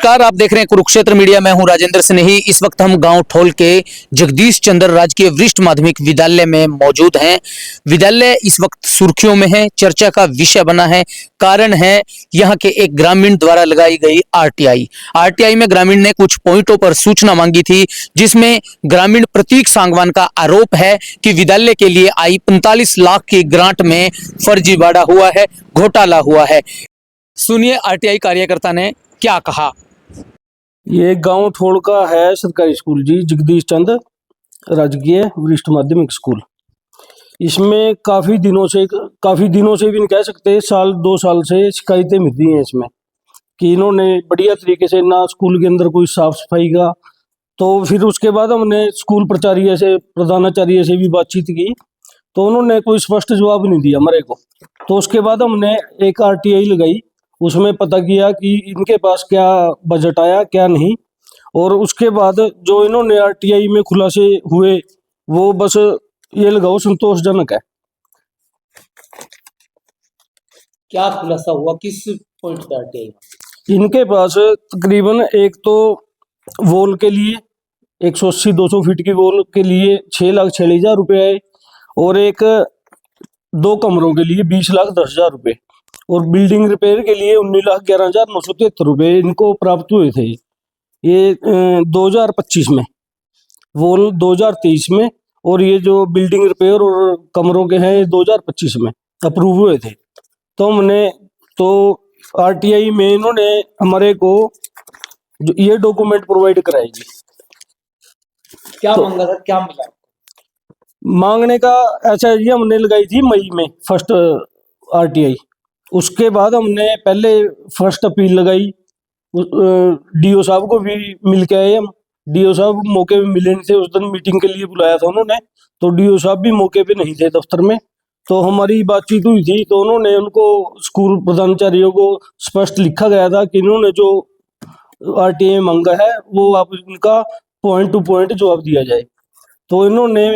नमस्कार, आप देख रहे हैं कुरुक्षेत्र मीडिया। मैं हूं राजेंद्र स्नेही। इस वक्त हम गांव ठोल के जगदीश चंद्र राजकीय वरिष्ठ माध्यमिक विद्यालय में मौजूद हैं। विद्यालय इस वक्त सुर्खियों में है, चर्चा का विषय बना है। कारण है यहां के एक ग्रामीण द्वारा लगाई गई आरटीआई में ग्रामीण ने कुछ पॉइंटों पर सूचना मांगी थी, जिसमें ग्रामीण प्रतीक सांगवान का आरोप है कि विद्यालय के लिए आई 45 लाख की ग्रांट में फर्जीवाड़ा हुआ है, घोटाला हुआ है। सुनिए आरटीआई कार्यकर्ता ने क्या कहा। ये गांव ठोड़ का है सरकारी स्कूल जी, जगदीश चंद्र राजकीय वरिष्ठ माध्यमिक स्कूल। इसमें काफी दिनों से भी नहीं कह सकते, साल 2 साल से शिकायतें मिलती हैं इसमें कि इन्होंने बढ़िया तरीके से ना स्कूल के अंदर कोई साफ सफाई का। तो फिर उसके बाद हमने स्कूल प्राचार्य से, प्रधानाचार्य से भी बातचीत की, तो उन्होंने कोई स्पष्ट जवाब नहीं दिया हमारे को। तो उसके बाद हमने एक आरटीआई लगाई, उसमें पता किया कि इनके पास क्या बजट आया क्या नहीं। और उसके बाद जो इन्होंने आरटीआई में खुलासे हुए वो बस ये लगाओ संतोषजनक है। क्या खुलासा हुआ, किस पॉइंट पे आरटीआई? इनके पास तकरीबन एक तो वॉल के लिए 180-200 फीट की वॉल के लिए 6,46,000 रुपये आए, और एक 2 कमरों के लिए 20,10,000 रुपये, और बिल्डिंग रिपेयर के लिए 19,11,973 रुपये इनको प्राप्त हुए थे। ये 2025 में, वॉल 2023 में, और ये जो बिल्डिंग रिपेयर और कमरों के हैं ये 2025 में अप्रूव हुए थे। तो हमने तो आरटीआई में इन्होंने हमारे को जो ये डॉक्यूमेंट प्रोवाइड कराएगी। क्या मांगा था, क्या मिला? मांगने का ऐसा ये हमने लगाई थी मई में फर्स्ट आरटीआई। उसके बाद हमने पहले फर्स्ट अपील लगाई, डीओ साहब को भी मिल के आए हम। डीओ साहब मौके पे मिले नहीं थे, उस दिन मीटिंग के लिए बुलाया था उन्होंने, तो डीओ साहब भी मौके पे नहीं थे दफ्तर में। तो हमारी बातचीत हुई थी, तो उन्होंने उनको स्कूल प्रधानाचार्यों को स्पष्ट लिखा गया था कि इन्होंने जो आरटीआई मांगा है वो आप इनका पॉइंट टू पॉइंट जवाब दिया जाए। तो इन्होंने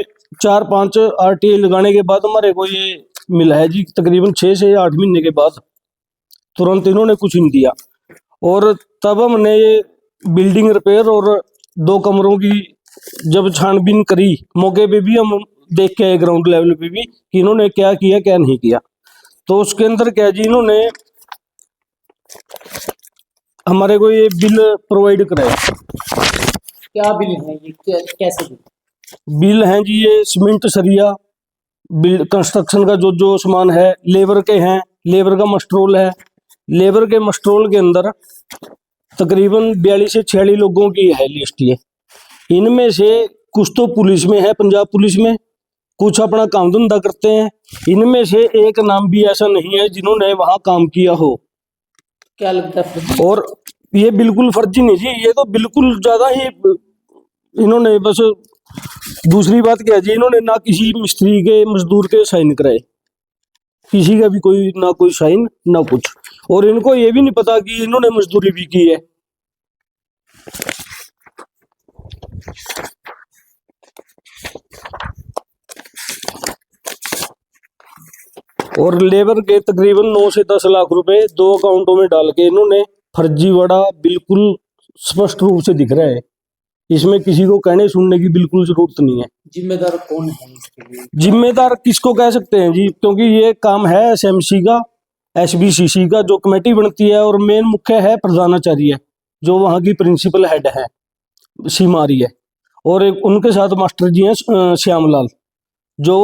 4-5 आरटीआई लगाने के बाद हमारे को ये मिला है जी, तकरीबन 6 से 8 महीने के बाद तुरंत इन्होंने कुछ नहीं दिया। और तब हमने ये बिल्डिंग रिपेयर और 2 कमरों की जब छानबीन करी, मौके पे भी हम देख के आए ग्राउंड लेवल पे भी कि इन्होंने क्या किया क्या नहीं किया। तो उसके अंदर क्या जी, इन्होंने हमारे को ये बिल प्रोवाइड कराया। क्या बिल है ये, कैसे बिल हैं जी, ये सीमेंट सरिया बिल कंस्ट्रक्शन का जो सामान है, लेबर के हैं, लेबर का मस्ट्रोल है। लेबर के मस्ट्रोल के अंदर तकरीबन 42 से 46 लोगों की है लिस्ट ये। इनमें से कुछ तो पुलिस में है, पंजाब पुलिस में, कुछ अपना काम धंधा करते हैं। इनमें से एक नाम भी ऐसा नहीं है जिन्होंने वहां काम किया हो। क्या लगता है? और ये बिल्कुल फर्जी नहीं जी, ये तो बिल्कुल ज्यादा ही इन्होंने बस। दूसरी बात क्या जी, इन्होंने ना किसी मिस्त्री के मजदूर के साइन कराए, किसी का भी कोई ना कोई साइन ना कुछ। और इनको ये भी नहीं पता कि इन्होंने मजदूरी भी की है। और लेबर के तकरीबन 9 से 10 लाख रुपए 2 अकाउंटों में डाल के इन्होंने फर्जीवाड़ा बिल्कुल स्पष्ट रूप से दिख रहा है। इसमें किसी को कहने सुनने की बिल्कुल जरूरत नहीं है। जिम्मेदार कौन है इसके लिए? जिम्मेदार किसको कह सकते हैं जी, क्योंकि ये काम है एसएमसी का, एसबीसीसी का, जो कमेटी बनती है, और मेन मुख्य है प्रधानाचार्य जो वहाँ की प्रिंसिपल हेड है सीमारी है, और एक उनके साथ मास्टर जी हैं श्यामलाल जो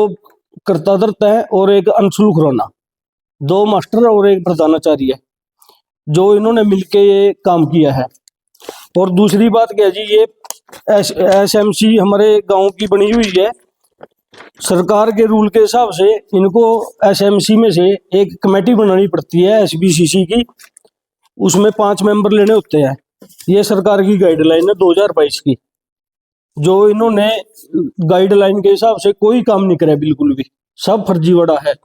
करता धरता है, और एक अंशुल खुराना, 2 मास्टर और एक प्रधानाचार्य जो इन्होंने मिलके ये काम किया है। और दूसरी बात क्या जी, ये एसएमसी हमारे गांव की बनी हुई है। सरकार के रूल के हिसाब से इनको एसएमसी में से एक कमेटी बनानी पड़ती है एसबीसीसी की, उसमें 5 मेंबर लेने होते हैं। ये सरकार की गाइडलाइन है 2022 की, जो इन्होंने गाइडलाइन के हिसाब से कोई काम नहीं करे, बिल्कुल भी सब फर्जीवाड़ा है।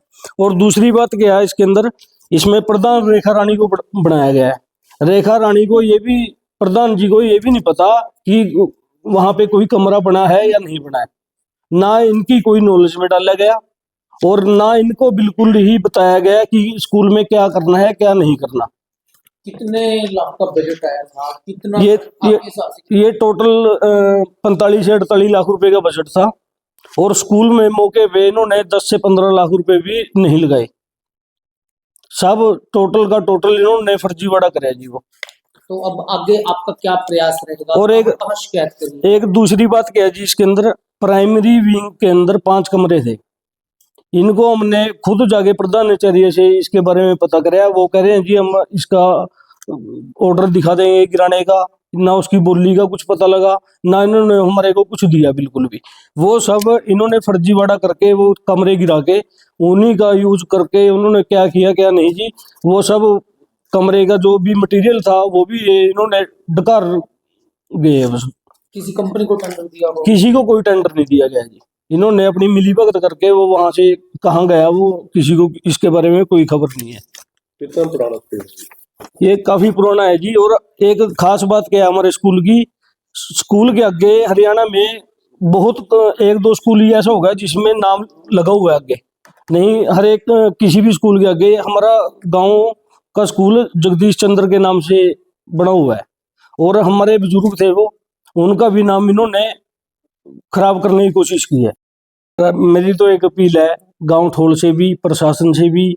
और दूसरी बात क्या है इसके अंदर, इसमें प्रधान रेखा रानी को बनाया गया है। रेखा रानी को ये भी, प्रधान जी को ये भी नहीं पता कि वहां पे कोई कमरा बना है या नहीं बना है, ना इनकी कोई नॉलेज में डाला गया, और ना इनको बिल्कुल ही बताया गया कि स्कूल में क्या करना है क्या नहीं करना। कितने लाख का बजट आया था, कितना ये आपके हिसाब से? ये टोटल 45 से 48 लाख रुपए का बजट था, और स्कूल में मौके पे इन्होंने 10 से 15 लाख रुपए भी नहीं लगाए। सब टोटल का टोटल इन्होंने फर्जीवाड़ा कराया जी वो। तो अब आगे आपका क्या प्रयास रहेगा? और एक- कहाँ शिकायत करेंगे? एक दूसरी बात क्या है जी, इसके अंदर प्राइमरी विंग के अंदर 5 कमरे थे। इनको हमने खुद जाके प्रधानाचार्य से इसके बारे में पता कराया। वो कह रहे हैं जी हम इसका ऑर्डर दिखा देंगे गिराने का, ना उसकी बोली का कुछ पता लगा, ना इन्होंने हमारे को कुछ दिया बिल्कुल भी। वो सब इन्होंने फर्जीवाड़ा करके वो कमरे गिरा के उन्हीं का यूज करके उन्होंने क्या किया क्या नहीं जी, वो सब कमरे का जो भी मटेरियल था वो भी ये इन्होंने डकार गए हैं बस। किसी कंपनी को टेंडर दिया हो? किसी को कोई टेंडर नहीं दिया गया जी। इन्होंने अपनी मिलीभगत करके वो वहां से कहाँ गया वो किसी को इसके बारे में कोई खबर नहीं है। कितना पुराना स्कूल? ये काफी पुराना है जी। और एक खास बात क्या है हमारे स्कूल की, स्कूल के आगे हरियाणा में बहुत 1-2 स्कूल ही ऐसा होगा जिसमें नाम लगा हुआ है आगे। नहीं, हर एक किसी भी स्कूल के आगे हमारा गांव का स्कूल जगदीश चंद्र के नाम से बना हुआ है। और हमारे बुजुर्ग थे वो, उनका भी नाम इन्होंने खराब करने की कोशिश की है। मेरी तो एक अपील है गांव ठोल से भी, प्रशासन से भी,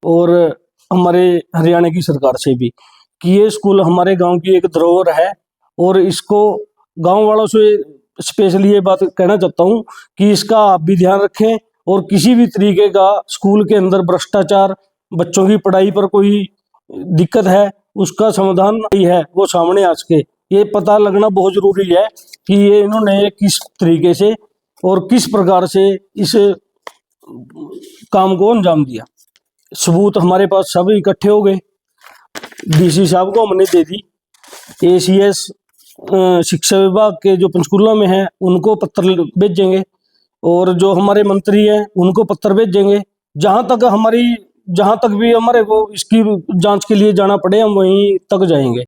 और हमारे हरियाणा की सरकार से भी, कि ये स्कूल हमारे गांव की एक धरोहर है। और इसको गांव वालों से स्पेशली ये बात कहना चाहता हूं कि इसका आप भी ध्यान रखें, और किसी भी तरीके का स्कूल के अंदर भ्रष्टाचार, बच्चों की पढ़ाई पर कोई दिक्कत है, उसका समाधान नहीं है वो सामने आ सके। ये पता लगना बहुत जरूरी है कि ये इन्होंने किस तरीके से और किस प्रकार से इस काम को अंजाम दिया। सबूत हमारे पास सब इकट्ठे हो गए। डीसी साहब को हमने दे दी, एसीएस शिक्षा विभाग के जो पंचकुला में हैं उनको पत्र भेजेंगे, और जो हमारे मंत्री हैं उनको पत्र भेजेंगे। जहां तक भी हमारे को इसकी जांच के लिए जाना पड़े हम वहीं तक जाएंगे।